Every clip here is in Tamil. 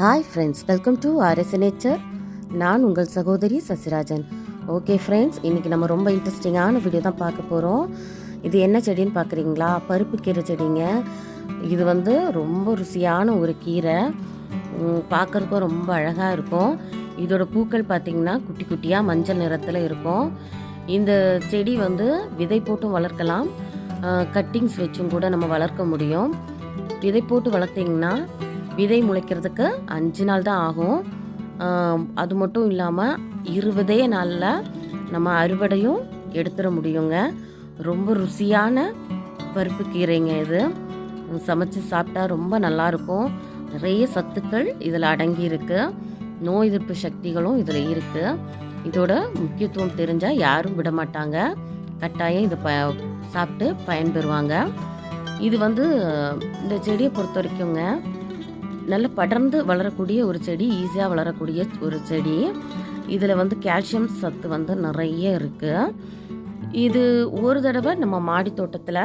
Hi friends, welcome to RS nature. நான் உங்கள் சகோதரி சசிராஜன். ஓகே ஃப்ரெண்ட்ஸ், இன்றைக்கி நம்ம ரொம்ப இன்ட்ரெஸ்டிங்கான வீடியோ தான் பார்க்க போகிறோம். இது என்ன செடின்னு பார்க்குறீங்களா? பருப்பு கீரை செடிங்க. இது ரொம்ப ருசியான ஒரு கீரை, பார்க்குறதுக்கும் ரொம்ப அழகாக இருக்கும். இதோட பூக்கள் பார்த்திங்கன்னா குட்டி குட்டியாக மஞ்சள் நிறத்தில் இருக்கும். இந்த செடி விதை போட்டும் வளர்க்கலாம், கட்டிங்ஸ் வச்சும் கூட நம்ம வளர்க்க முடியும். விதை போட்டு வளர்த்திங்கன்னா விதை முளைக்கிறதுக்கு 5 நாள் தான் ஆகும். அது மட்டும் இல்லாமல் 20 நாளில் நம்ம அறுவடையும் எடுத்துட முடியுங்க. ரொம்ப ருசியான பருப்பு கீரைங்க. இது சமைச்சு சாப்பிட்டா ரொம்ப நல்லாயிருக்கும். நிறைய சத்துக்கள் இதில் அடங்கி இருக்கு. நோய் எதிர்ப்பு சக்திகளும் இதில் இருக்குது. இதோட முக்கியத்துவம் தெரிஞ்சால் யாரும் விட மாட்டாங்க. கட்டாயம் இதை சாப்பிட்டு பயன்பெறுவாங்க. இது இந்த செடியை பொறுத்த வரைக்குங்க நல்ல படர்ந்து வளரக்கூடிய ஒரு செடி, ஈஸியாக வளரக்கூடிய ஒரு செடி. இதில் கால்சியம் சத்து நிறைய இருக்குது. இது ஒரு தடவை நம்ம மாடி தோட்டத்தில்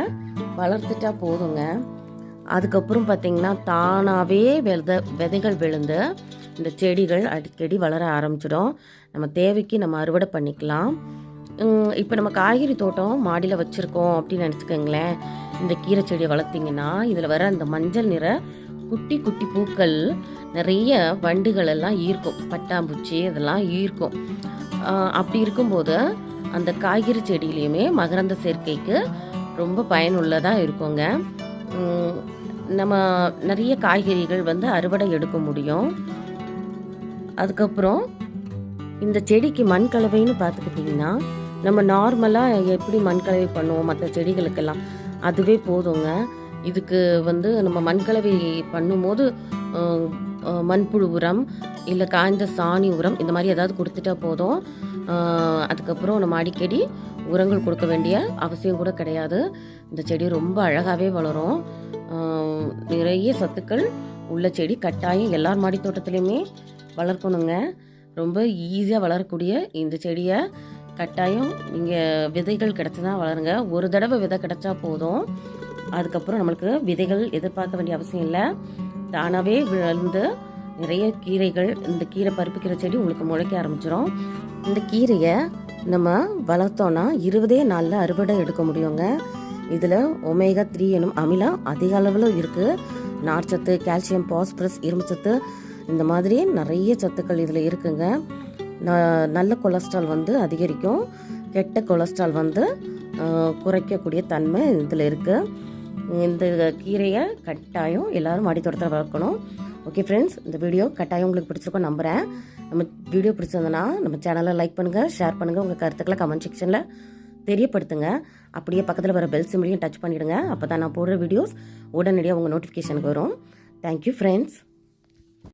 வளர்த்துட்டா போதுங்க. அதுக்கப்புறம் பார்த்திங்கன்னா தானாகவே விதைகள் விழுந்து இந்த செடிகள் அடிக்கடி வளர ஆரம்பிச்சிடும். நம்ம தேவைக்கு நம்ம அறுவடை பண்ணிக்கலாம். இப்போ நம்ம காய்கறி தோட்டம் மாடியில் வச்சுருக்கோம் அப்படின்னு நினச்சிக்கோங்களேன். இந்த கீரை செடியை வளர்த்திங்கன்னா இதில் வர அந்த மஞ்சள் நிற குட்டி குட்டி பூக்கள் நிறைய வண்டுகள் எல்லாம் ஈர்க்கும், பட்டாம்பூச்சி இதெல்லாம் ஈர்க்கும். அப்படி இருக்கும்போது அந்த காய்கறி செடியிலையுமே மகரந்த சேர்க்கைக்கு ரொம்ப பயனுள்ளதாக இருக்குங்க. நம்ம நிறைய காய்கறிகள் அறுவடை எடுக்க முடியும். அதுக்கப்புறம் இந்த செடிக்கு மண் கலவைன்னு பார்த்துக்கிட்டிங்கன்னா நம்ம நார்மலாக எப்படி மண் கலவை பண்ணுவோம் மற்ற செடிகளுக்கெல்லாம் அதுவே போதுங்க. இதுக்கு நம்ம மண்கலவை பண்ணும்போது மண்புழு உரம் இல்லை காய்ந்த சாணி உரம் இந்த மாதிரி ஏதாவது கொடுத்துட்டா போதும். அதுக்கப்புறம் நம்ம அடிக்கடி உரங்கள் கொடுக்க வேண்டிய அவசியம் கூட கிடையாது. இந்த செடி ரொம்ப அழகாகவே வளரும். நிறைய சத்துக்கள் உள்ள செடி. கட்டாயம் எல்லார் மாடி தோட்டத்துலேயுமே வளர்க்கணுங்க. ரொம்ப ஈஸியாக வளரக்கூடிய இந்த செடியை கட்டாயம் நீங்கள் விதைகள் கிடச்சிதான் வளருங்க. ஒரு தடவை விதை கிடச்சா போதும். அதுக்கப்புறம் நம்மளுக்கு விதைகள் எதிர்பார்க்க வேண்டிய அவசியம் இல்லை. தானாகவே விழுந்து நிறைய கீரைகள், இந்த கீரை பருப்பு கீரை செடி உங்களுக்கு முளைக்க ஆரம்பிச்சிடும். இந்த கீரையை நம்ம வளர்த்தோன்னா 20 நாளில் அறுவடை எடுக்க முடியுங்க. இதில் ஒமேகா 3 எனும் அமிலம் அதிக அளவில் இருக்குது. நார்ச்சத்து, கால்சியம், பாஸ்பரஸ், இரும்புச்சத்து இந்த மாதிரி நிறைய சத்துக்கள் இதில் இருக்குங்க. நல்ல கொலஸ்ட்ரால் அதிகரிக்கும். கெட்ட கொலஸ்ட்ரால் குறைக்கக்கூடிய தன்மை இதில் இருக்குது. இந்த கீரையை கட்டாயம் எல்லோரும் மாடி தோட்டத்தில் வளர்க்கணும். ஓகே ஃப்ரெண்ட்ஸ், இந்த வீடியோ கட்டாயம் உங்களுக்கு பிடிச்சிருக்கோம் நம்புகிறேன். நம்ம வீடியோ பிடிச்சிருந்ததுன்னா நம்ம சேனலை லைக் பண்ணுங்கள், ஷேர் பண்ணுங்கள், உங்கள் கருத்துக்களை கமெண்ட் செக்ஷனில் தெரியப்படுத்துங்க. அப்படியே பக்கத்தில் வர பெல் சிம்பிளையும் டச் பண்ணிவிடுங்க. அப்போ தான் நான் போடுற வீடியோஸ் உடனடியாக உங்கள் நோட்டிஃபிகேஷனுக்கு வரும். Thank you friends.